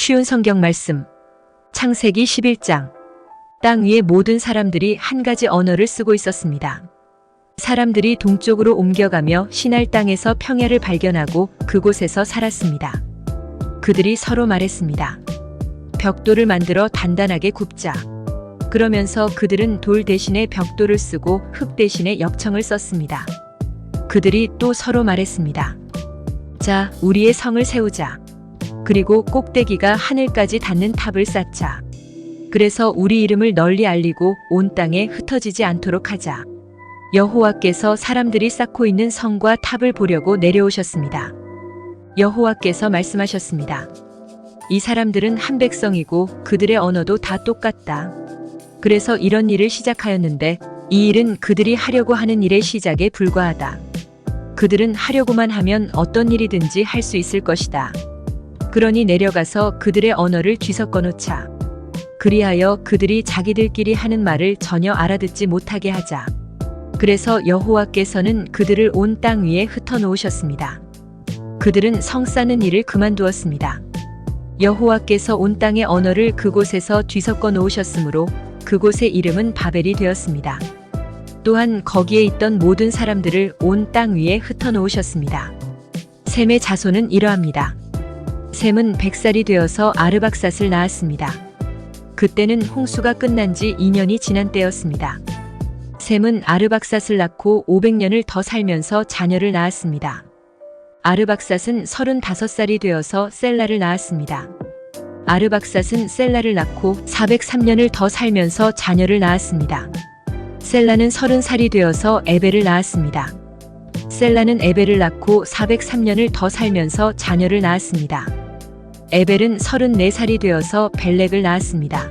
쉬운 성경 말씀. 창세기 11장. 땅 위의 모든 사람들이 한 가지 언어를 쓰고 있었습니다. 사람들이 동쪽으로 옮겨가며 시날 땅에서 평야를 발견하고 그곳에서 살았습니다. 그들이 서로 말했습니다. 벽돌을 만들어 단단하게 굽자. 그러면서 그들은 돌 대신에 벽돌을 쓰고 흙 대신에 역청을 썼습니다. 그들이 또 서로 말했습니다. 자, 우리의 성을 세우자. 그리고 꼭대기가 하늘까지 닿는 탑을 쌓자. 그래서 우리 이름을 널리 알리고 온 땅에 흩어지지 않도록 하자. 여호와께서 사람들이 쌓고 있는 성과 탑을 보려고 내려오셨습니다. 여호와께서 말씀하셨습니다. 이 사람들은 한 백성이고 그들의 언어도 다 똑같다. 그래서 이런 일을 시작하였는데 이 일은 그들이 하려고 하는 일의 시작에 불과하다. 그들은 하려고만 하면 어떤 일이든지 할 수 있을 것이다. 그러니 내려가서 그들의 언어를 뒤섞어 놓자. 그리하여 그들이 자기들끼리 하는 말을 전혀 알아듣지 못하게 하자. 그래서 여호와께서는 그들을 온 땅 위에 흩어 놓으셨습니다. 그들은 성 쌓는 일을 그만두었습니다. 여호와께서 온 땅의 언어를 그곳에서 뒤섞어 놓으셨으므로 그곳의 이름은 바벨이 되었습니다. 또한 거기에 있던 모든 사람들을 온 땅 위에 흩어 놓으셨습니다. 셈의 자손은 이러합니다. 셈은 100살이 되어서 아르박삿을 낳았습니다. 그때는 홍수가 끝난 지 2년이 지난 때였습니다. 셈은 아르박삿을 낳고 500년을 더 살면서 자녀를 낳았습니다. 아르박삿은 35살이 되어서 셀라를 낳았습니다. 아르박삿은 셀라를 낳고 403년을 더 살면서 자녀를 낳았습니다. 셀라는 30살이 되어서 에벨을 낳았습니다. 셀라는 에벨을 낳고 403년을 더 살면서 자녀를 낳았습니다. 에벨은 34살이 되어서 벨렉을 낳았습니다.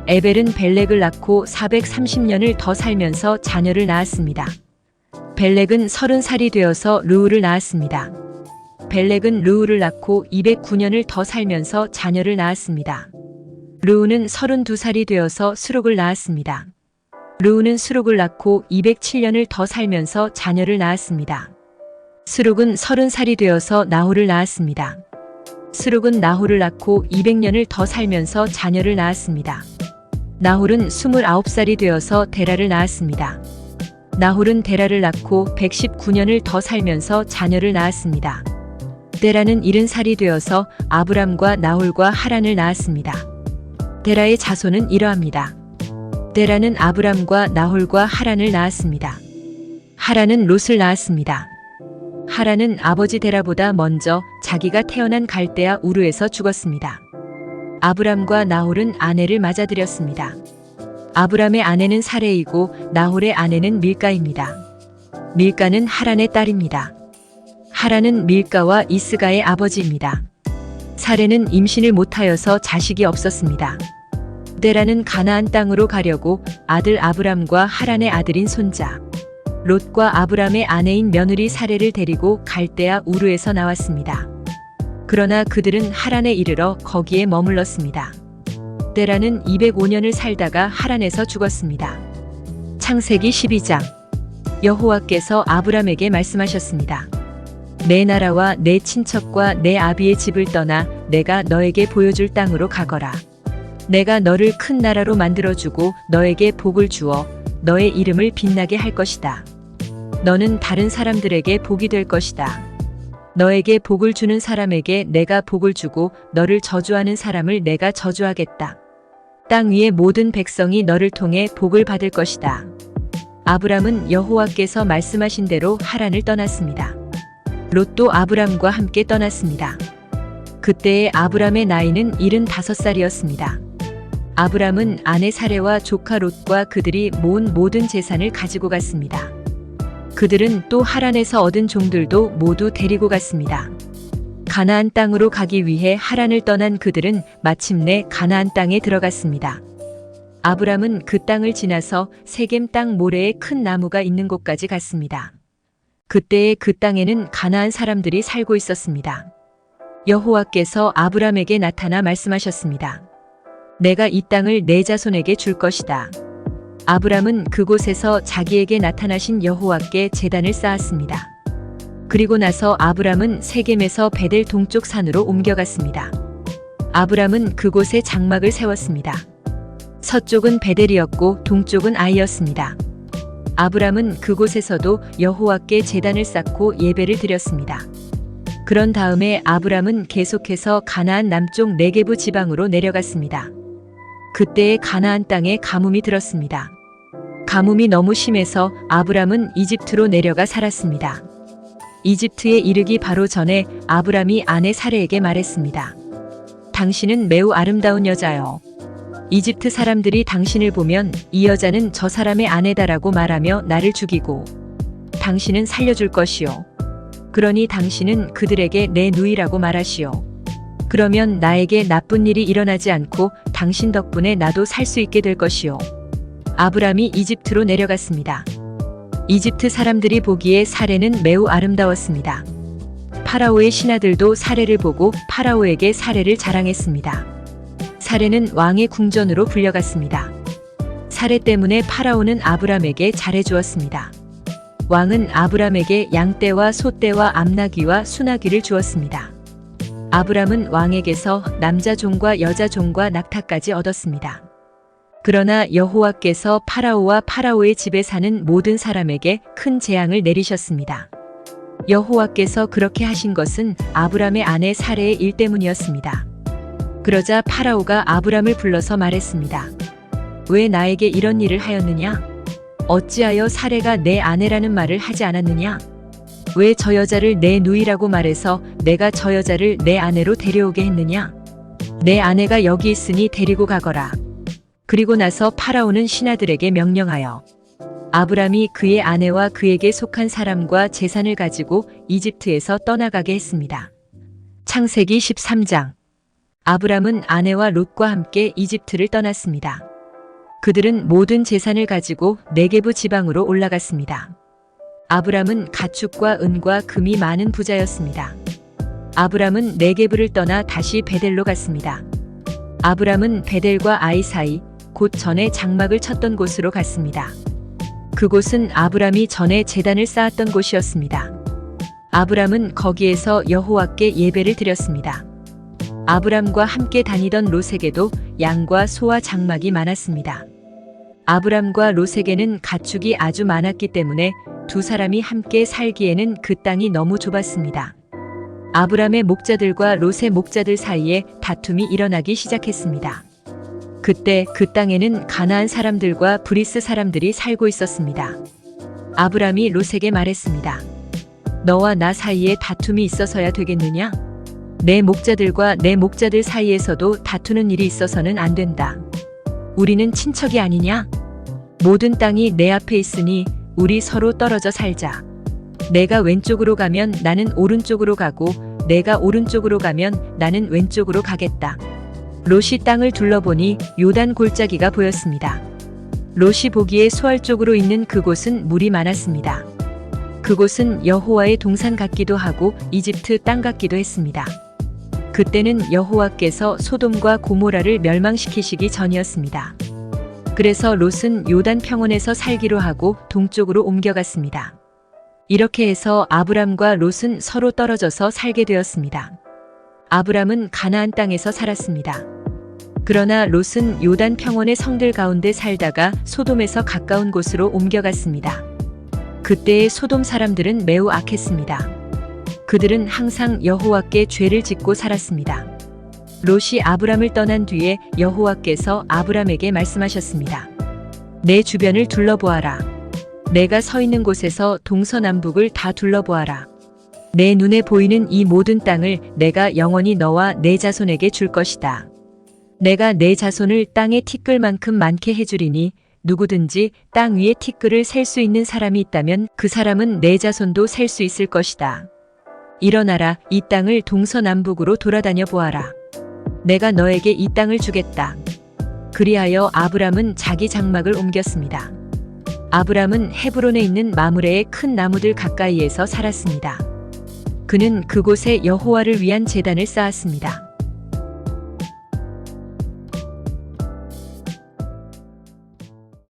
에벨은 벨렉을 낳고 430년을 더 살면서 자녀를 낳았습니다. 벨렉은 30살이 되어서 르우를 낳았습니다. 벨렉은 르우를 낳고 209년을 더 살면서 자녀를 낳았습니다. 르우는 32살이 되어서 스룩을 낳았습니다. 르우는 스룩을 낳고 207년을 더 살면서 자녀를 낳았습니다. 스룩은 30살이 되어서 나홀을 낳았습니다. 스룩은 나홀을 낳고 200년을 더 살면서 자녀를 낳았습니다. 나홀은 29살이 되어서 데라를 낳았습니다. 나홀은 데라를 낳고 119년을 더 살면서 자녀를 낳았습니다. 데라는 70살이 되어서 아브람과 나홀과 하란을 낳았습니다. 데라의 자손은 이러합니다. 데라는 아브람과 나홀과 하란을 낳았습니다. 하란은 롯을 낳았습니다. 하란은 아버지 데라보다 먼저 자기가 태어난 갈대아 우르에서 죽었습니다. 아브람과 나홀은 아내를 맞아들였습니다. 아브람의 아내는 사레이고 나홀의 아내는 밀가입니다. 밀가는 하란의 딸입니다. 하란은 밀가와 이스가의 아버지입니다. 사레는 임신을 못하여서 자식이 없었습니다. 데라는 가나안 땅으로 가려고 아들 아브람과 하란의 아들인 손자 롯과 아브람의 아내인 며느리 사레를 데리고 갈대아 우르에서 나왔습니다. 그러나 그들은 하란에 이르러 거기에 머물렀습니다. 데라는 205년을 살다가 하란에서 죽었습니다. 창세기 12장. 여호와께서 아브람에게 말씀하셨습니다. 내 나라와 내 친척과 내 아비의 집을 떠나 내가 너에게 보여줄 땅으로 가거라. 내가 너를 큰 나라로 만들어주고 너에게 복을 주어 너의 이름을 빛나게 할 것이다. 너는 다른 사람들에게 복이 될 것이다. 너에게 복을 주는 사람에게 내가 복을 주고 너를 저주하는 사람을 내가 저주하겠다. 땅 위의 모든 백성이 너를 통해 복을 받을 것이다. 아브람은 여호와께서 말씀하신 대로 하란을 떠났습니다. 롯도 아브람과 함께 떠났습니다. 그때의 아브람의 나이는 75살이었습니다. 아브람은 아내 사레와 조카 롯과 그들이 모은 모든 재산을 가지고 갔습니다. 그들은 또 하란에서 얻은 종들도 모두 데리고 갔습니다. 가나안 땅으로 가기 위해 하란을 떠난 그들은 마침내 가나안 땅에 들어갔습니다. 아브람은 그 땅을 지나서 세겜 땅 모래에 큰 나무가 있는 곳까지 갔습니다. 그때의 그 땅에는 가나안 사람들이 살고 있었습니다. 여호와께서 아브람에게 나타나 말씀하셨습니다. 내가 이 땅을 내 자손에게 줄 것이다. 아브람은 그곳에서 자기에게 나타나신 여호와께 제단을 쌓았습니다. 그리고 나서 아브람은 세겜에서 베델 동쪽 산으로 옮겨갔습니다. 아브람은 그곳에 장막을 세웠습니다. 서쪽은 베델이었고 동쪽은 아이였습니다. 아브람은 그곳에서도 여호와께 제단을 쌓고 예배를 드렸습니다. 그런 다음에 아브람은 계속해서 가나안 남쪽 네게부 지방으로 내려갔습니다. 그때의 가나안 땅에 가뭄이 들었습니다. 가뭄이 너무 심해서 아브람은 이집트로 내려가 살았습니다. 이집트에 이르기 바로 전에 아브람이 아내 사레에게 말했습니다. 당신은 매우 아름다운 여자요. 이집트 사람들이 당신을 보면 이 여자는 저 사람의 아내다라고 말하며 나를 죽이고 당신은 살려줄 것이요. 그러니 당신은 그들에게 내 누이라고 말하시오. 그러면 나에게 나쁜 일이 일어나지 않고 당신 덕분에 나도 살 수 있게 될 것이요. 아브람이 이집트로 내려갔습니다. 이집트 사람들이 보기에 사레는 매우 아름다웠습니다. 파라오의 신하들도 사레를 보고 파라오에게 사레를 자랑했습니다. 사레는 왕의 궁전으로 불려갔습니다. 사레 때문에 파라오는 아브람에게 잘해주었습니다. 왕은 아브람에게 양떼와 소떼와 암나귀와 수나귀를 주었습니다. 아브람은 왕에게서 남자 종과 여자 종과 낙타까지 얻었습니다. 그러나 여호와께서 파라오와 파라오의 집에 사는 모든 사람에게 큰 재앙을 내리셨습니다. 여호와께서 그렇게 하신 것은 아브람의 아내 사레의 일 때문이었습니다. 그러자 파라오가 아브람을 불러서 말했습니다. 왜 나에게 이런 일을 하였느냐? 어찌하여 사레가 내 아내라는 말을 하지 않았느냐? 왜 저 여자를 내 누이라고 말해서 내가 저 여자를 내 아내로 데려오게 했느냐? 내 아내가 여기 있으니 데리고 가거라. 그리고 나서 파라오는 신하들에게 명령하여 아브람이 그의 아내와 그에게 속한 사람과 재산을 가지고 이집트에서 떠나가게 했습니다. 창세기 13장. 아브람은 아내와 롯과 함께 이집트를 떠났습니다. 그들은 모든 재산을 가지고 네게부 지방으로 올라갔습니다. 아브람은 가축과 은과 금이 많은 부자였습니다. 아브람은 네게부를 떠나 다시 베델로 갔습니다. 아브람은 베델과 아이 사이 곧 전에 장막을 쳤던 곳으로 갔습니다. 그곳은 아브람이 전에 제단을 쌓았던 곳이었습니다. 아브람은 거기에서 여호와께 예배를 드렸습니다. 아브람과 함께 다니던 롯에게도 양과 소와 장막이 많았습니다. 아브람과 롯에게는 가축이 아주 많았기 때문에 두 사람이 함께 살기에는 그 땅이 너무 좁았습니다. 아브람의 목자들과 롯의 목자들 사이에 다툼이 일어나기 시작했습니다. 그때 그 땅에는 가나안 사람들과 브리스 사람들이 살고 있었습니다. 아브람이 롯에게 말했습니다. 너와 나 사이에 다툼이 있어서야 되겠느냐? 내 목자들과 내 목자들 사이에서도 다투는 일이 있어서는 안 된다. 우리는 친척이 아니냐? 모든 땅이 내 앞에 있으니 우리 서로 떨어져 살자. 내가 왼쪽으로 가면 나는 오른쪽으로 가고 내가 오른쪽으로 가면 나는 왼쪽으로 가겠다. 롯이 땅을 둘러보니 요단 골짜기가 보였습니다. 롯이 보기에 수월 쪽으로 있는 그곳은 물이 많았습니다. 그곳은 여호와의 동산 같기도 하고 이집트 땅 같기도 했습니다. 그때는 여호와께서 소돔과 고모라를 멸망시키시기 전이었습니다. 그래서 롯은 요단 평원에서 살기로 하고 동쪽으로 옮겨갔습니다. 이렇게 해서 아브람과 롯은 서로 떨어져서 살게 되었습니다. 아브람은 가나안 땅에서 살았습니다. 그러나 롯은 요단 평원의 성들 가운데 살다가 소돔에서 가까운 곳으로 옮겨갔습니다. 그때의 소돔 사람들은 매우 악했습니다. 그들은 항상 여호와께 죄를 짓고 살았습니다. 롯이 아브람을 떠난 뒤에 여호와께서 아브람에게 말씀하셨습니다. 내 주변을 둘러보아라. 내가 서 있는 곳에서 동서남북을 다 둘러보아라. 내 눈에 보이는 이 모든 땅을 내가 영원히 너와 내 자손에게 줄 것이다. 내가 내 자손을 땅의 티끌만큼 많게 해주리니 누구든지 땅 위에 티끌을 셀 수 있는 사람이 있다면 그 사람은 내 자손도 셀 수 있을 것이다. 일어나라, 이 땅을 동서남북으로 돌아다녀 보아라. 내가 너에게 이 땅을 주겠다. 그리하여 아브람은 자기 장막을 옮겼습니다. 아브람은 헤브론에 있는 마므레의 큰 나무들 가까이에서 살았습니다. 그는 그곳에 여호와를 위한 제단을 쌓았습니다.